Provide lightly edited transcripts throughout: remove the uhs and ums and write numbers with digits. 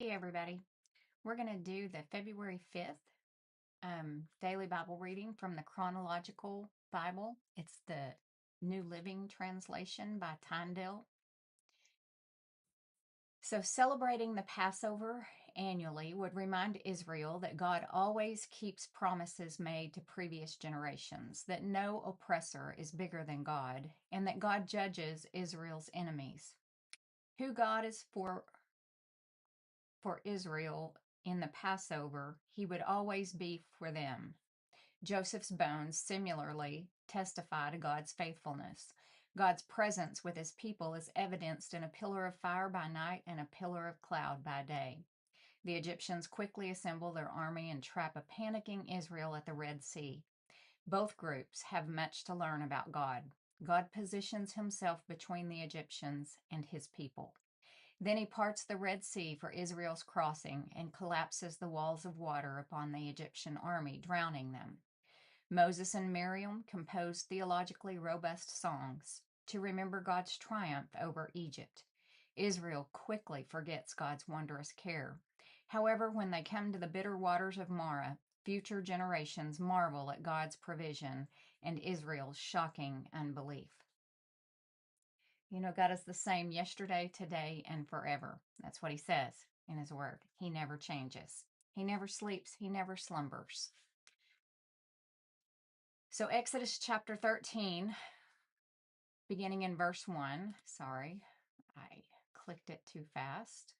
Hey, everybody. We're going to do the February 5th daily Bible reading from the Chronological Bible. It's the New Living Translation by Tyndale. So, celebrating the Passover annually would remind Israel that God always keeps promises made to previous generations, that no oppressor is bigger than God, and that God judges Israel's enemies. Who God is for Israel in the Passover, he would always be for them. Joseph's bones similarly testify to God's faithfulness. God's presence with his people is evidenced in a pillar of fire by night and a pillar of cloud by day. The Egyptians quickly assemble their army and trap a panicking Israel at the Red Sea. Both groups have much to learn about God. God positions himself between the Egyptians and his people. Then he parts the Red Sea for Israel's crossing and collapses the walls of water upon the Egyptian army, drowning them. Moses and Miriam composed theologically robust songs to remember God's triumph over Egypt. Israel quickly forgets God's wondrous care. However, when they come to the bitter waters of Marah, future generations marvel at God's provision and Israel's shocking unbelief. You know, God is the same yesterday, today, and forever. That's what he says in his word. He never changes. He never sleeps. He never slumbers. So Exodus chapter 13, beginning in verse 1. Sorry, I clicked it too fast.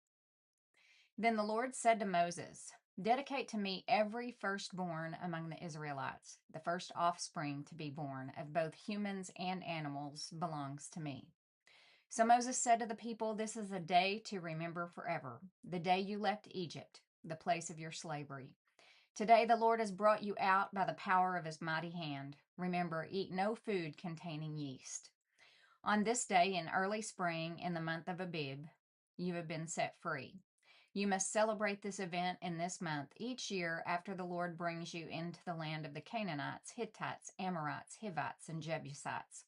Then the Lord said to Moses, "Dedicate to me every firstborn among the Israelites. The first offspring to be born of both humans and animals belongs to me." So Moses said to the people, "This is a day to remember forever, the day you left Egypt, the place of your slavery. Today the Lord has brought you out by the power of his mighty hand. Remember, eat no food containing yeast. On this day in early spring, in the month of Abib, you have been set free. You must celebrate this event in this month each year after the Lord brings you into the land of the Canaanites, Hittites, Amorites, Hivites, and Jebusites.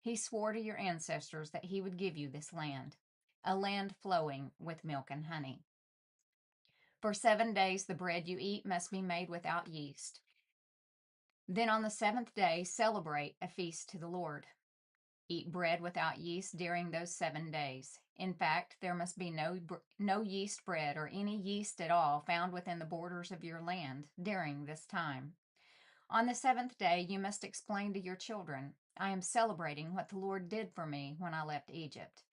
He swore to your ancestors that he would give you this land, a land flowing with milk and honey. For 7 days the bread you eat must be made without yeast. Then on the seventh day celebrate a feast to the Lord. Eat bread without yeast during those 7 days. In fact, there must be no yeast bread or any yeast at all found within the borders of your land during this time. On the seventh day, you must explain to your children, "I am celebrating what the Lord did for me when I left Egypt."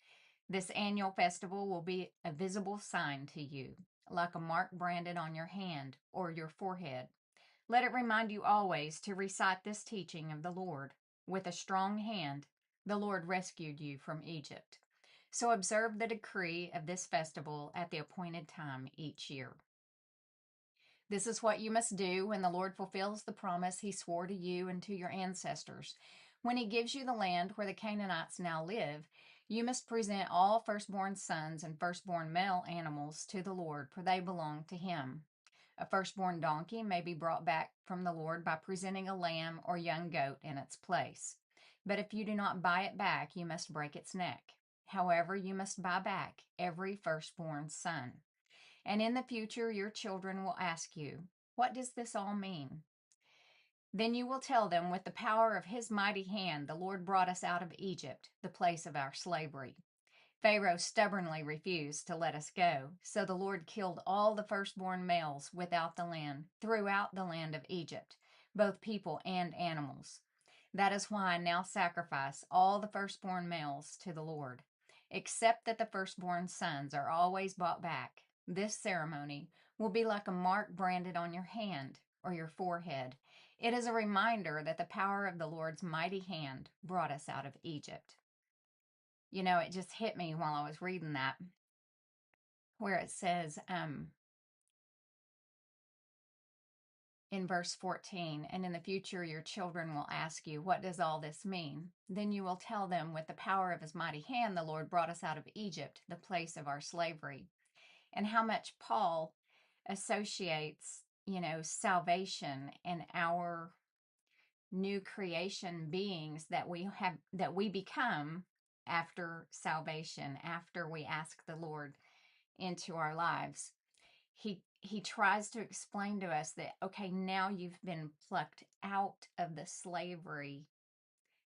This annual festival will be a visible sign to you, like a mark branded on your hand or your forehead. Let it remind you always to recite this teaching of the Lord. With a strong hand, the Lord rescued you from Egypt. So observe the decree of this festival at the appointed time each year. This is what you must do when the Lord fulfills the promise he swore to you and to your ancestors. When he gives you the land where the Canaanites now live, you must present all firstborn sons and firstborn male animals to the Lord, for they belong to him. A firstborn donkey may be brought back from the Lord by presenting a lamb or young goat in its place. But if you do not buy it back, you must break its neck. However, you must buy back every firstborn son. And in the future, your children will ask you, "What does this all mean?" Then you will tell them, "With the power of his mighty hand, the Lord brought us out of Egypt, the place of our slavery. Pharaoh stubbornly refused to let us go, so the Lord killed all the firstborn males throughout the land of Egypt, both people and animals. That is why I now sacrifice all the firstborn males to the Lord, except that the firstborn sons are always bought back. This ceremony will be like a mark branded on your hand or your forehead. It is a reminder that the power of the Lord's mighty hand brought us out of Egypt." You know, it just hit me while I was reading that, where it says in verse 14, "And in the future your children will ask you, 'What does all this mean?' Then you will tell them, 'With the power of his mighty hand, the Lord brought us out of Egypt, the place of our slavery.'" And how much Paul associates, salvation and our new creation beings that we become after salvation, after we ask the Lord into our lives. he tries to explain to us that, okay, now you've been plucked out of the slavery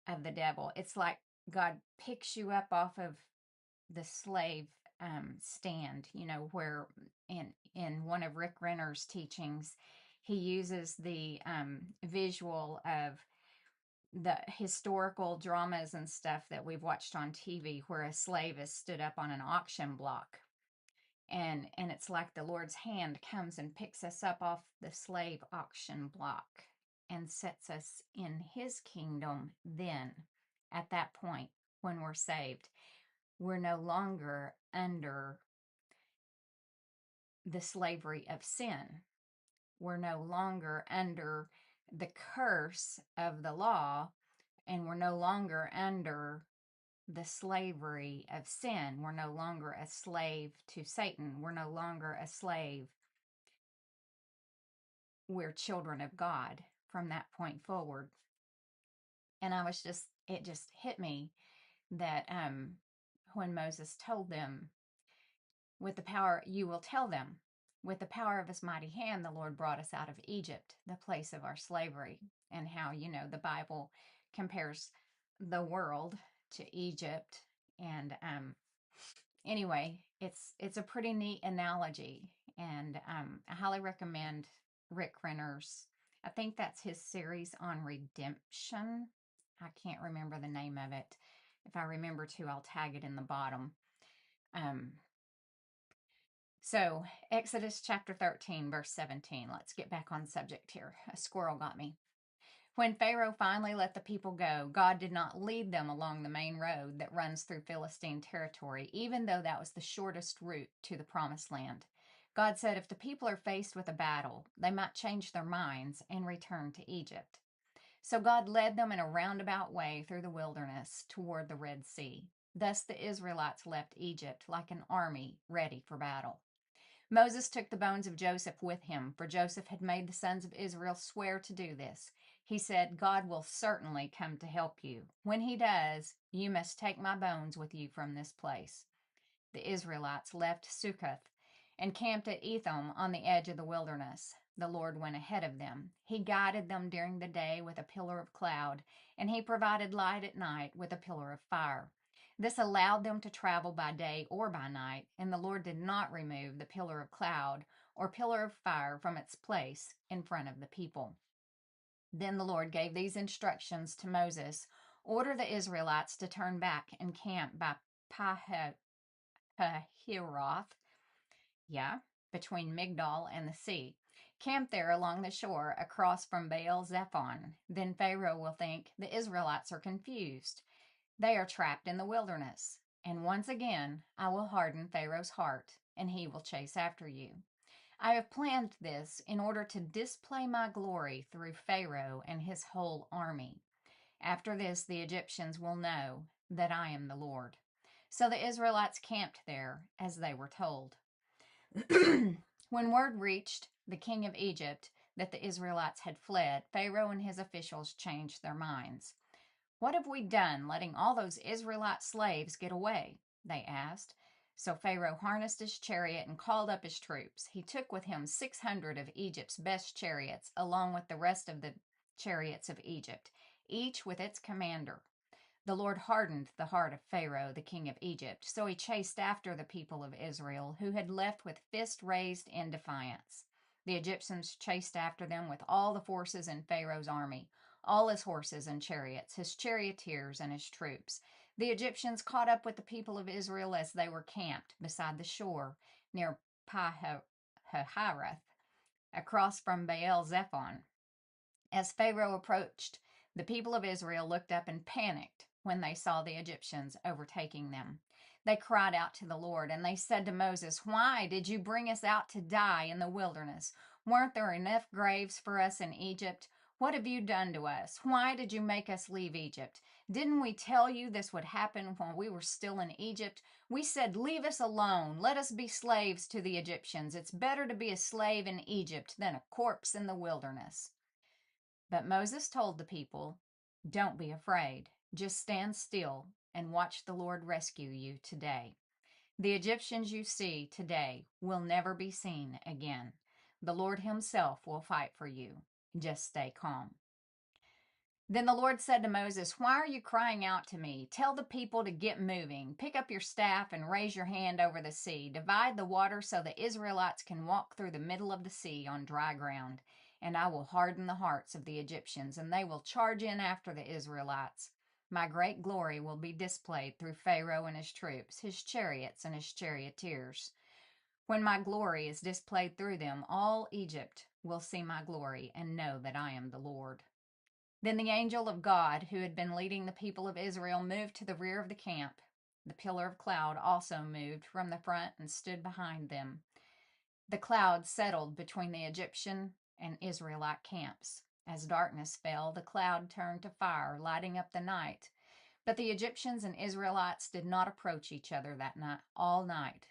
of the devil. It's like God picks you up off of the slave stand, where in one of Rick Renner's teachings, he uses the visual of the historical dramas and stuff that we've watched on TV, where a slave is stood up on an auction block, and it's like the Lord's hand comes and picks us up off the slave auction block and sets us in his kingdom. Then at that point, when we're saved, we're no longer under the slavery of sin. We're no longer under the curse of the law, and we're no longer under the slavery of sin. We're no longer a slave to Satan. We're no longer a slave. We're children of God from that point forward. And it just hit me that when Moses told them, with the power, you will tell them, with the power of his mighty hand, the Lord brought us out of Egypt, the place of our slavery. And how, the Bible compares the world to Egypt. And anyway, it's a pretty neat analogy. And I highly recommend Rick Renner's, I think that's his series on redemption. I can't remember the name of it. If I remember to, I'll tag it in the bottom. So, Exodus chapter 13, verse 17. Let's get back on subject here. A squirrel got me. When Pharaoh finally let the people go, God did not lead them along the main road that runs through Philistine territory, even though that was the shortest route to the promised land. God said if the people are faced with a battle, they might change their minds and return to Egypt. So God led them in a roundabout way through the wilderness toward the Red Sea. Thus the Israelites left Egypt like an army ready for battle. Moses took the bones of Joseph with him, for Joseph had made the sons of Israel swear to do this. He said, God will certainly come to help you. When he does, you must take my bones with you from this place. The Israelites left Succoth and camped at Etham on the edge of the wilderness. The Lord went ahead of them. He guided them during the day with a pillar of cloud, and he provided light at night with a pillar of fire. This allowed them to travel by day or by night, and the Lord did not remove the pillar of cloud or pillar of fire from its place in front of the people. Then the Lord gave these instructions to Moses: order the Israelites to turn back and camp by Pahiroth, between Migdol and the sea. Camp there along the shore across from Baal Zephon. Then Pharaoh will think the Israelites are confused. They are trapped in the wilderness. And once again, I will harden Pharaoh's heart, and he will chase after you. I have planned this in order to display my glory through Pharaoh and his whole army. After this, the Egyptians will know that I am the Lord. So the Israelites camped there as they were told. When word reached the king of Egypt that the Israelites had fled, Pharaoh and his officials changed their minds. What have we done letting all those Israelite slaves get away? They asked. So Pharaoh harnessed his chariot and called up his troops. He took with him 600 of Egypt's best chariots, along with the rest of the chariots of Egypt, each with its commander. The Lord hardened the heart of Pharaoh, the king of Egypt, so he chased after the people of Israel, who had left with fist raised in defiance. The Egyptians chased after them with all the forces in Pharaoh's army, all his horses and chariots, his charioteers and his troops. The Egyptians caught up with the people of Israel as they were camped beside the shore near Pahiroth, across from Baal Zephon. As Pharaoh approached, the people of Israel looked up and panicked when they saw the Egyptians overtaking them. They cried out to the Lord, and they said to Moses, why did you bring us out to die in the wilderness? Weren't there enough graves for us in Egypt? What have you done to us? Why did you make us leave Egypt? Didn't we tell you this would happen when we were still in Egypt? We said, leave us alone. Let us be slaves to the Egyptians. It's better to be a slave in Egypt than a corpse in the wilderness. But Moses told the people, don't be afraid. Just stand still and watch the Lord rescue you today. The Egyptians you see today will never be seen again. The Lord himself will fight for you. Just stay calm. Then the Lord said to Moses, "Why are you crying out to me? Tell the people to get moving. Pick up your staff and raise your hand over the sea. Divide the water so the Israelites can walk through the middle of the sea on dry ground. And I will harden the hearts of the Egyptians, and they will charge in after the Israelites. My great glory will be displayed through Pharaoh and his troops, his chariots and his charioteers. When my glory is displayed through them, all Egypt will see my glory and know that I am the Lord." Then the angel of God, who had been leading the people of Israel, moved to the rear of the camp. The pillar of cloud also moved from the front and stood behind them. The cloud settled between the Egyptian and Israelite camps. As darkness fell, the cloud turned to fire, lighting up the night. But the Egyptians and Israelites did not approach each other that night, all night.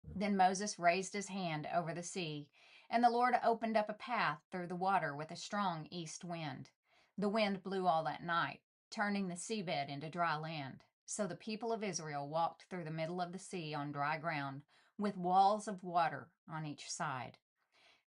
Then Moses raised his hand over the sea, and the Lord opened up a path through the water with a strong east wind. The wind blew all that night, turning the seabed into dry land. So the people of Israel walked through the middle of the sea on dry ground, with walls of water on each side.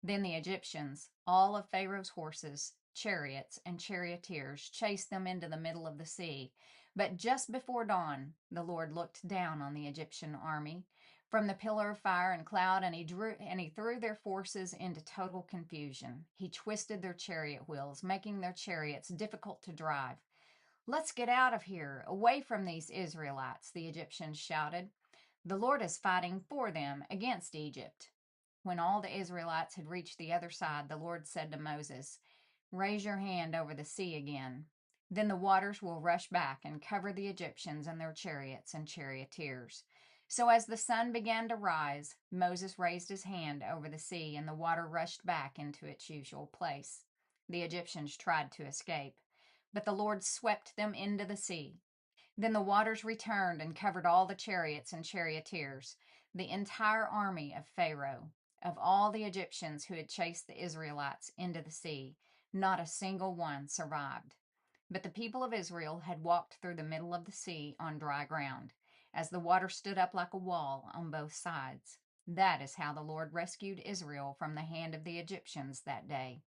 Then the Egyptians, all of Pharaoh's horses, chariots, and charioteers, chased them into the middle of the sea. But just before dawn, the Lord looked down on the Egyptian army from the pillar of fire and cloud, and he threw their forces into total confusion. He twisted their chariot wheels, making their chariots difficult to drive. "Let's get out of here, away from these Israelites," the Egyptians shouted. "The Lord is fighting for them against Egypt." When all the Israelites had reached the other side, the Lord said to Moses, "Raise your hand over the sea again. Then the waters will rush back and cover the Egyptians and their chariots and charioteers." So as the sun began to rise, Moses raised his hand over the sea, and the water rushed back into its usual place. The Egyptians tried to escape, but the Lord swept them into the sea. Then the waters returned and covered all the chariots and charioteers, the entire army of Pharaoh. Of all the Egyptians who had chased the Israelites into the sea, not a single one survived. But the people of Israel had walked through the middle of the sea on dry ground, as the water stood up like a wall on both sides. That is how the Lord rescued Israel from the hand of the Egyptians that day.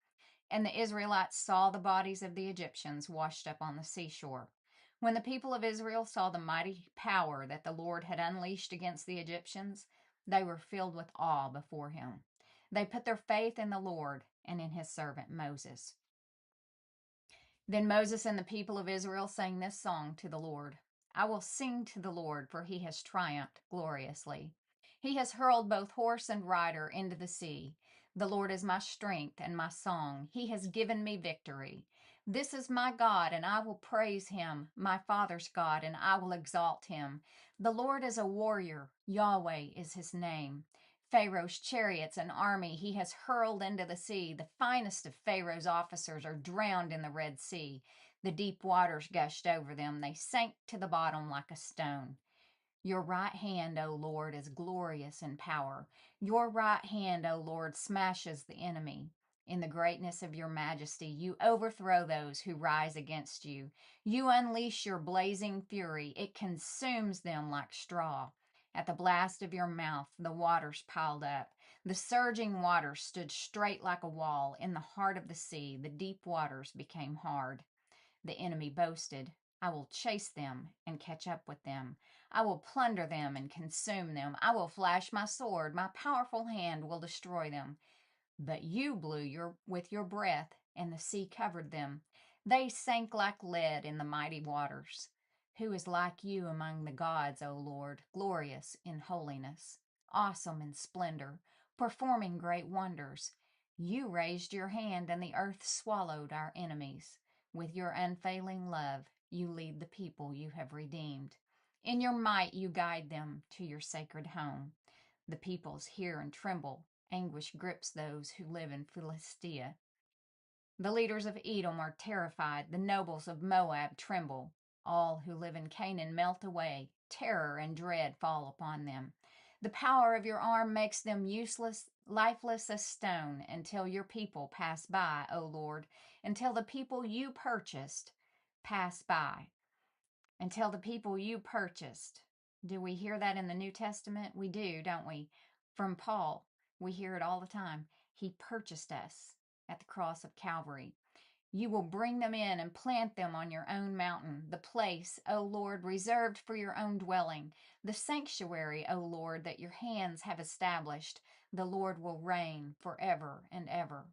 And the Israelites saw the bodies of the Egyptians washed up on the seashore. When the people of Israel saw the mighty power that the Lord had unleashed against the Egyptians, they were filled with awe before him. They put their faith in the Lord and in his servant Moses. Then Moses and the people of Israel sang this song to the Lord. "I will sing to the Lord, for he has triumphed gloriously. He has hurled both horse and rider into the sea. The Lord is my strength and my song. He has given me victory. This is my God, and I will praise him, my father's God, and I will exalt him. The Lord is a warrior. Yahweh is his name. Pharaoh's chariots and army he has hurled into the sea. The finest of Pharaoh's officers are drowned in the Red Sea. The deep waters gushed over them. They sank to the bottom like a stone. Your right hand, O Lord, is glorious in power. Your right hand, O Lord, smashes the enemy. In the greatness of your majesty, you overthrow those who rise against you. You unleash your blazing fury. It consumes them like straw. At the blast of your mouth, the waters piled up. The surging waters stood straight like a wall. In the heart of the sea, the deep waters became hard. The enemy boasted, "I will chase them and catch up with them. I will plunder them and consume them. I will flash my sword. My powerful hand will destroy them." But you blew with your breath, and the sea covered them. They sank like lead in the mighty waters. Who is like you among the gods, O Lord, glorious in holiness, awesome in splendor, performing great wonders? You raised your hand, and the earth swallowed our enemies. With your unfailing love, you lead the people you have redeemed. In your might, you guide them to your sacred home. The peoples hear and tremble. Anguish grips those who live in Philistia. The leaders of Edom are terrified. The nobles of Moab tremble. All who live in Canaan melt away. Terror and dread fall upon them. The power of your arm makes them useless, lifeless as stone, until your people pass by, O Lord, until the people you purchased pass by, until the people you purchased. Do we hear that in the New Testament? We do, don't we? From Paul, we hear it all the time. He purchased us at the cross of Calvary. You will bring them in and plant them on your own mountain, the place, O Lord, reserved for your own dwelling, the sanctuary, O Lord, that your hands have established. The Lord will reign forever and ever.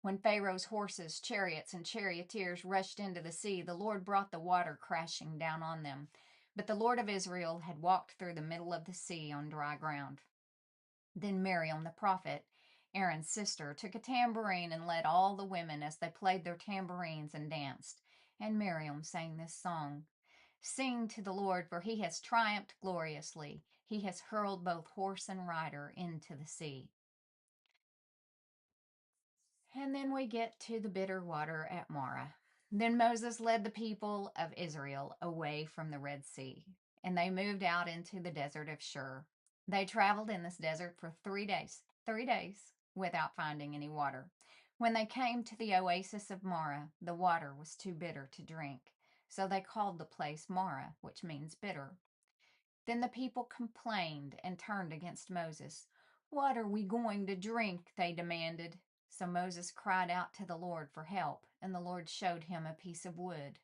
When Pharaoh's horses, chariots, and charioteers rushed into the sea, the Lord brought the water crashing down on them. But the Lord of Israel had walked through the middle of the sea on dry ground. Then Miriam the prophet, Aaron's sister, took a tambourine and led all the women as they played their tambourines and danced. And Miriam sang this song: Sing to the Lord, for he has triumphed gloriously. He has hurled both horse and rider into the sea. And then we get to the bitter water at Marah. Then Moses led the people of Israel away from the Red Sea, and they moved out into the desert of Shur. They traveled in this desert for 3 days, without finding any water. When they came to the oasis of Marah, the water was too bitter to drink. So they called the place Marah, which means bitter. Then the people complained and turned against Moses. What are we going to drink? They demanded. So Moses cried out to the Lord for help, and the Lord showed him a piece of wood.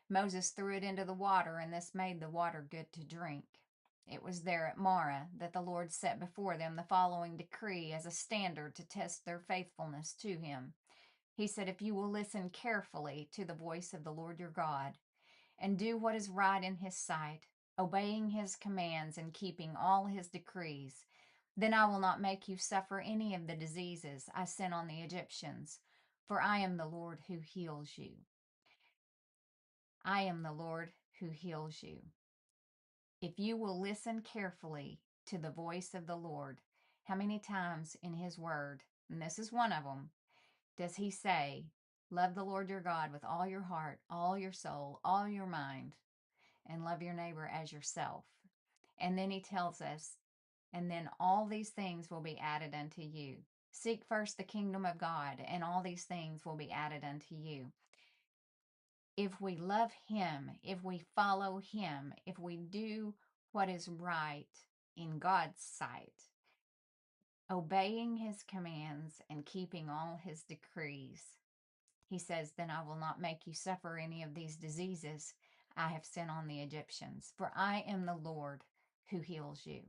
Moses threw it into the water, and this made the water good to drink. It was there at Marah that the Lord set before them the following decree as a standard to test their faithfulness to him. He said, If you will listen carefully to the voice of the Lord your God, and do what is right in his sight, obeying his commands and keeping all his decrees, then I will not make you suffer any of the diseases I sent on the Egyptians, for I am the Lord who heals you. I am the Lord who heals you. If you will listen carefully to the voice of the Lord, how many times in his word, and this is one of them, does he say, love the Lord your God with all your heart, all your soul, all your mind, and love your neighbor as yourself? And then he tells us, and then all these things will be added unto you. Seek first the kingdom of God, and all these things will be added unto you. If we love him, if we follow him, if we do what is right in God's sight, obeying his commands and keeping all his decrees, he says, then I will not make you suffer any of these diseases I have sent on the Egyptians, for I am the Lord who heals you.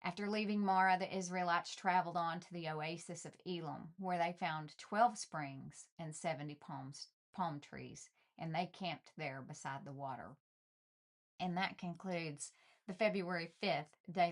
After leaving Marah, the Israelites traveled on to the oasis of Elim, where they found 12 springs and 70 palm trees, and they camped there beside the water. And that concludes the February 5th daily